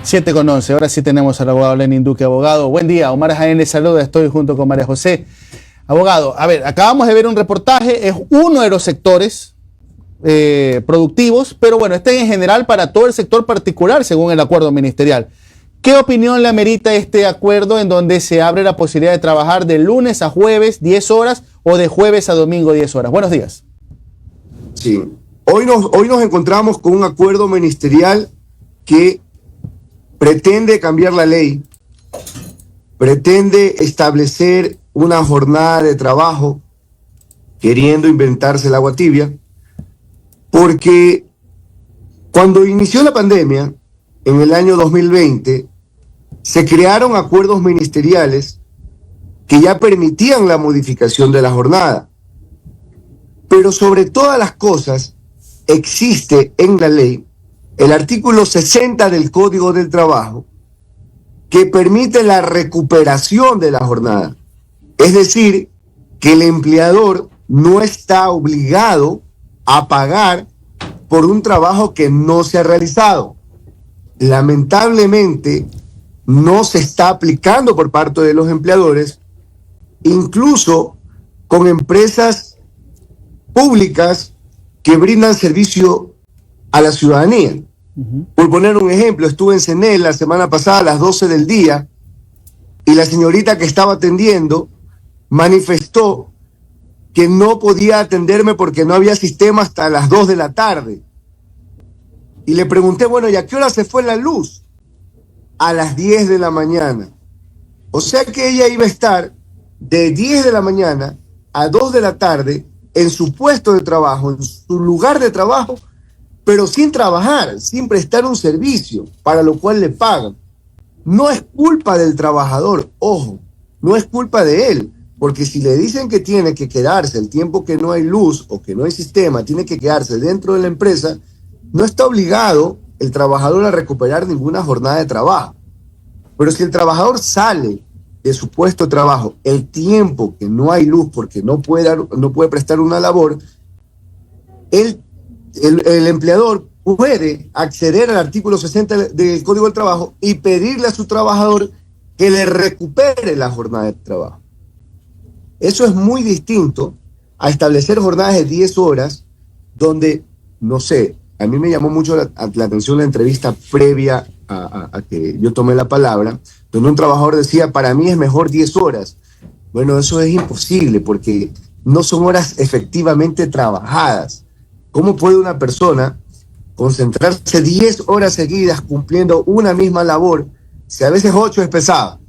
7:11. Ahora sí tenemos al abogado Lenin Duque, abogado. Buen día, Omar Jaén les saluda, estoy junto con María José. Abogado, a ver, acabamos de ver un reportaje, es uno de los sectores productivos, pero bueno, este en general para todo el sector particular según el acuerdo ministerial. ¿Qué opinión le amerita este acuerdo en donde se abre la posibilidad de trabajar de lunes a jueves 10 horas o de jueves a domingo 10 horas? Buenos días. Sí, hoy nos encontramos con un acuerdo ministerial que pretende cambiar la ley, pretende establecer una jornada de trabajo, queriendo inventarse el agua tibia, porque cuando inició la pandemia, en el año 2020, se crearon acuerdos ministeriales que ya permitían la modificación de la jornada. Pero sobre todas las cosas, existe en la ley el artículo 60 del Código del Trabajo que permite la recuperación de la jornada. Es decir, que el empleador no está obligado a pagar por un trabajo que no se ha realizado. Lamentablemente, no se está aplicando por parte de los empleadores, incluso con empresas públicas que brindan servicio a la ciudadanía. Por poner un ejemplo, estuve en CENEL la semana pasada a las 12 del día y la señorita que estaba atendiendo manifestó que no podía atenderme porque no había sistema hasta las 2 de la tarde. Y le pregunté, bueno, ¿y a qué hora se fue la luz? A las 10 de la mañana. O sea que ella iba a estar de 10 de la mañana a 2 de la tarde en su puesto de trabajo, en su lugar de trabajo, pero sin trabajar, sin prestar un servicio para lo cual le pagan. No es culpa del trabajador, ojo, no es culpa de él, porque si le dicen que tiene que quedarse el tiempo que no hay luz o que no hay sistema, tiene que quedarse dentro de la empresa, no está obligado el trabajador a recuperar ninguna jornada de trabajo. Pero si el trabajador sale de su puesto de trabajo el tiempo que no hay luz porque no puede prestar una labor, el empleador puede acceder al artículo 60 del Código del Trabajo y pedirle a su trabajador que le recupere la jornada de trabajo. Eso es muy distinto a establecer jornadas de 10 horas donde, no sé, a mí me llamó mucho la atención la entrevista previa a que yo tomé la palabra, donde un trabajador decía, para mí es mejor 10 horas. Bueno, eso es imposible porque no son horas efectivamente trabajadas. ¿Cómo puede una persona concentrarse 10 horas seguidas cumpliendo una misma labor si a veces 8 es pesado?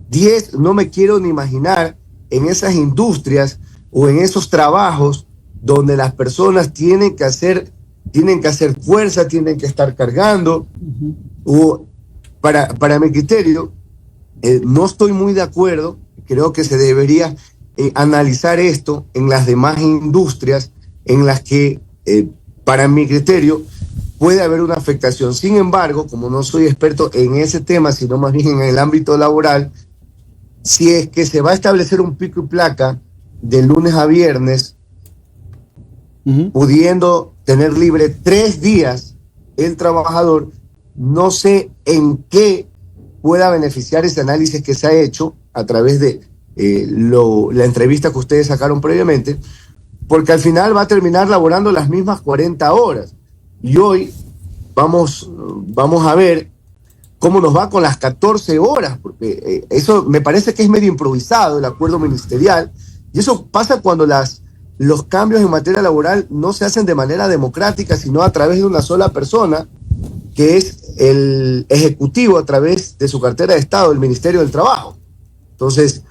10, no me quiero ni imaginar en esas industrias o en esos trabajos donde las personas tienen que hacer fuerza, tienen que estar cargando. Para mi criterio, no estoy muy de acuerdo. Creo que se debería analizar esto en las demás industrias en las que, para mi criterio, puede haber una afectación. Sin embargo, como no soy experto en ese tema, sino más bien en el ámbito laboral, si es que se va a establecer un pico y placa de lunes a viernes, pudiendo tener libre 3 días el trabajador, no sé en qué pueda beneficiar ese análisis que se ha hecho a través de la entrevista que ustedes sacaron previamente, porque al final va a terminar laborando las mismas 40 horas. Y hoy vamos a ver cómo nos va con las 14 horas, porque eso me parece que es medio improvisado el acuerdo ministerial, y eso pasa cuando los cambios en materia laboral no se hacen de manera democrática, sino a través de una sola persona, que es el Ejecutivo a través de su cartera de Estado, el Ministerio del Trabajo. Entonces,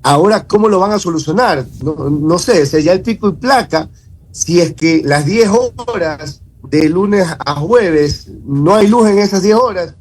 ahora, ¿cómo lo van a solucionar? No sé, o sea, ya el pico y placa, si es que las 10 horas de lunes a jueves no hay luz en esas 10 horas,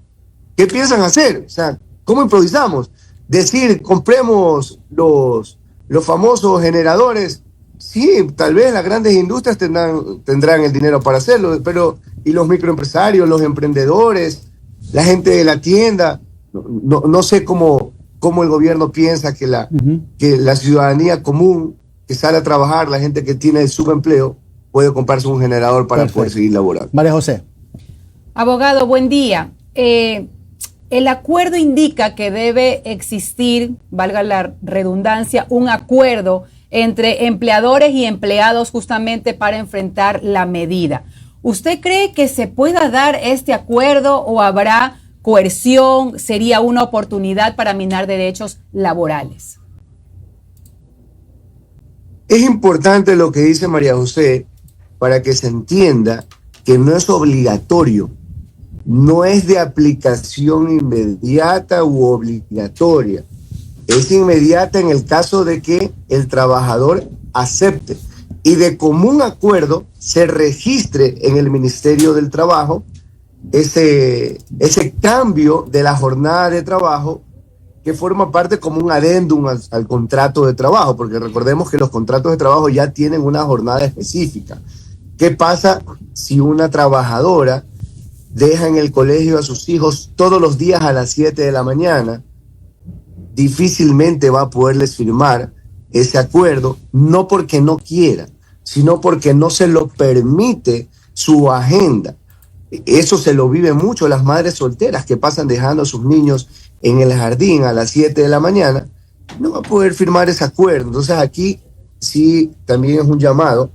¿qué piensan hacer? O sea, ¿cómo improvisamos? Decir, compremos los famosos generadores. Sí, tal vez las grandes industrias tendrán el dinero para hacerlo, pero ¿y los microempresarios, los emprendedores, la gente de la tienda? No sé cómo el gobierno piensa que la ciudadanía común que sale a trabajar, la gente que tiene el subempleo, puede comprarse un generador para poder seguir laborando. María José. Abogado, buen día. el acuerdo indica que debe existir, valga la redundancia, un acuerdo entre empleadores y empleados justamente para enfrentar la medida. ¿Usted cree que se pueda dar este acuerdo o habrá coerción? ¿Sería una oportunidad para minar derechos laborales? Es importante lo que dice María José para que se entienda que no es obligatorio, no es de aplicación inmediata u obligatoria. Es inmediata en el caso de que el trabajador acepte y de común acuerdo se registre en el Ministerio del Trabajo ese cambio de la jornada de trabajo que forma parte como un adendum al contrato de trabajo, porque recordemos que los contratos de trabajo ya tienen una jornada específica. ¿Qué pasa si una trabajadora deja en el colegio a sus hijos todos los días a las 7 de la mañana? Difícilmente va a poderles firmar ese acuerdo, no porque no quiera, sino porque no se lo permite su agenda. Eso se lo vive mucho las madres solteras que pasan dejando a sus niños en el jardín a las 7 de la mañana, no va a poder firmar ese acuerdo. Entonces aquí sí también es un llamado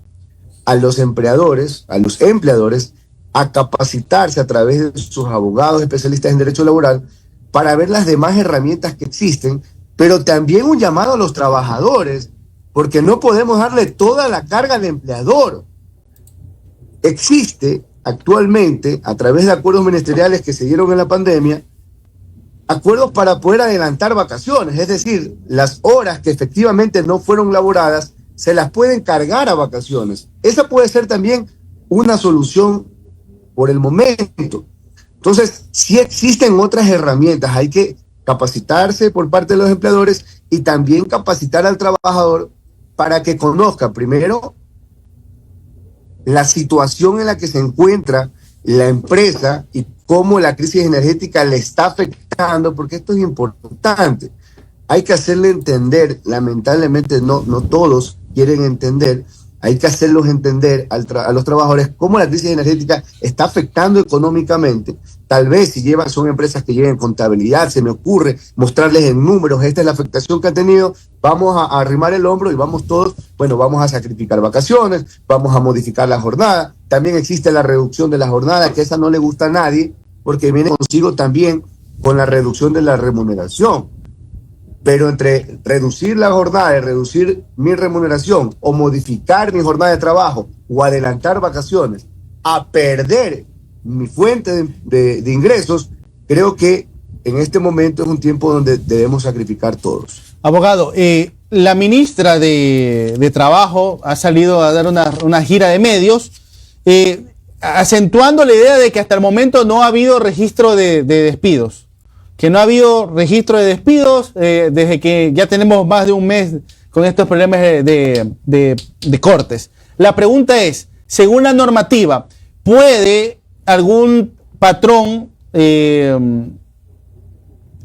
a los empleadores, a los empleadores, a capacitarse a través de sus abogados especialistas en derecho laboral para ver las demás herramientas que existen, pero también un llamado a los trabajadores, porque no podemos darle toda la carga al empleador. Existe actualmente, a través de acuerdos ministeriales que se dieron en la pandemia, acuerdos para poder adelantar vacaciones, es decir, las horas que efectivamente no fueron laboradas se las pueden cargar a vacaciones. Esa puede ser también una solución por el momento. Entonces, sí existen otras herramientas, hay que capacitarse por parte de los empleadores y también capacitar al trabajador para que conozca primero la situación en la que se encuentra la empresa y cómo la crisis energética le está afectando, porque esto es importante. Hay que hacerle entender, lamentablemente no todos quieren entender, hay que hacerlos entender a los trabajadores cómo la crisis energética está afectando económicamente. Tal vez si son empresas que lleven contabilidad, se me ocurre mostrarles en números, esta es la afectación que ha tenido, vamos a arrimar el hombro y vamos todos, vamos a sacrificar vacaciones, vamos a modificar la jornada. También existe la reducción de la jornada, que esa no le gusta a nadie, porque viene consigo también con la reducción de la remuneración. Pero entre reducir la jornada y reducir mi remuneración o modificar mi jornada de trabajo o adelantar vacaciones a perder mi fuente de ingresos, creo que en este momento es un tiempo donde debemos sacrificar todos. Abogado, la ministra de Trabajo ha salido a dar una gira de medios acentuando la idea de que hasta el momento no ha habido registro de despidos. Que no ha habido registro de despidos desde que ya tenemos más de un mes con estos problemas de cortes. La pregunta es, según la normativa, ¿puede algún patrón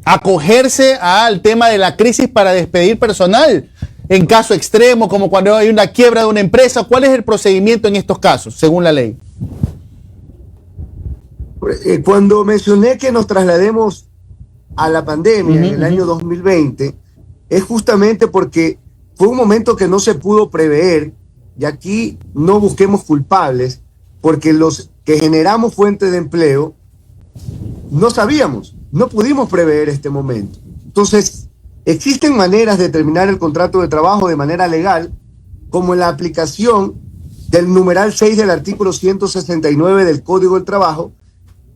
acogerse al tema de la crisis para despedir personal en caso extremo, como cuando hay una quiebra de una empresa? ¿Cuál es el procedimiento en estos casos, según la ley? Cuando mencioné que nos traslademos a la pandemia en el año 2020, es justamente porque fue un momento que no se pudo prever, y aquí no busquemos culpables, porque los que generamos fuentes de empleo no sabíamos, no pudimos prever este momento. Entonces, existen maneras de terminar el contrato de trabajo de manera legal, como en la aplicación del numeral 6 del artículo 169 del Código del Trabajo,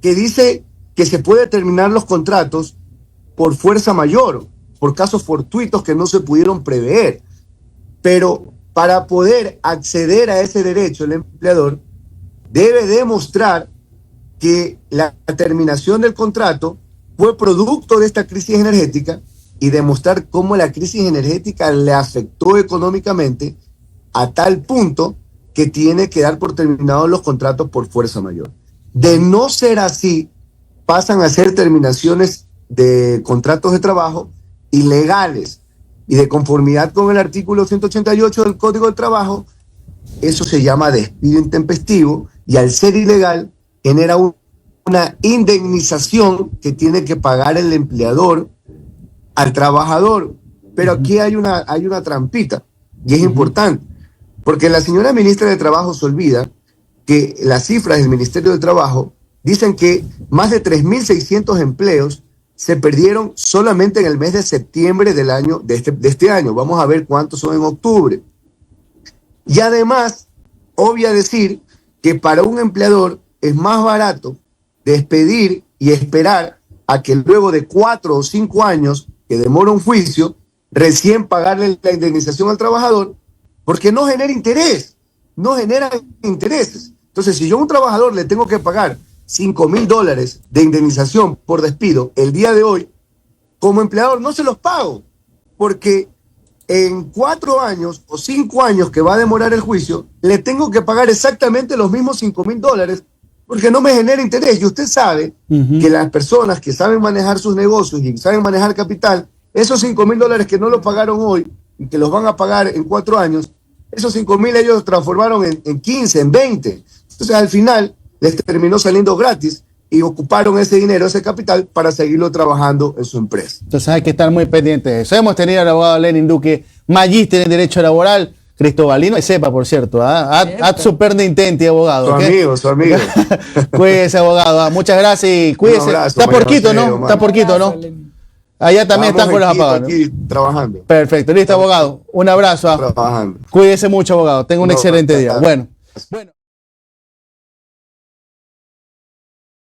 que dice que se puede terminar los contratos por fuerza mayor, por casos fortuitos que no se pudieron prever. Pero para poder acceder a ese derecho, el empleador debe demostrar que la terminación del contrato fue producto de esta crisis energética y demostrar cómo la crisis energética le afectó económicamente a tal punto que tiene que dar por terminados los contratos por fuerza mayor. De no ser así, pasan a ser terminaciones de contratos de trabajo ilegales y de conformidad con el artículo 188 del Código del Trabajo. Eso se llama despido intempestivo y al ser ilegal genera una indemnización que tiene que pagar el empleador al trabajador. Pero aquí hay una trampita, y es importante, porque la señora ministra de Trabajo se olvida que las cifras del Ministerio de Trabajo dicen que más de 3.600 empleos se perdieron solamente en el mes de septiembre de este año. Vamos a ver cuántos son en octubre. Y además, obvia decir que para un empleador es más barato despedir y esperar a que luego de 4 o 5 años que demora un juicio, recién pagarle la indemnización al trabajador, porque no genera interés, no generan intereses. Entonces, si yo a un trabajador le tengo que pagar $5,000 de indemnización por despido el día de hoy, como empleador no se los pago, porque en 4 años o 5 años que va a demorar el juicio, le tengo que pagar exactamente los mismos $5,000 porque no me genera interés. Y usted sabe que las personas que saben manejar sus negocios y saben manejar capital, esos $5,000 que no lo pagaron hoy y que los van a pagar en 4 años, esos 5,000 ellos transformaron en 15, en 20. Entonces al final les terminó saliendo gratis y ocuparon ese dinero, ese capital, para seguirlo trabajando en su empresa. Entonces hay que estar muy pendientes de eso. Hemos tenido al abogado Lenin Duque, magíster en Derecho Laboral, cristobalino, que sepa, por cierto, ad superna intenti, abogado. Su amigo. Cuídese, abogado. Muchas gracias y cuídese. Está por Quito, ¿no? Está por Quito, ¿no? Allá también están con los apagados. Aquí trabajando. Perfecto, listo, abogado. Un abrazo. Trabajando. Cuídese mucho, abogado. Tenga un excelente día. Bueno.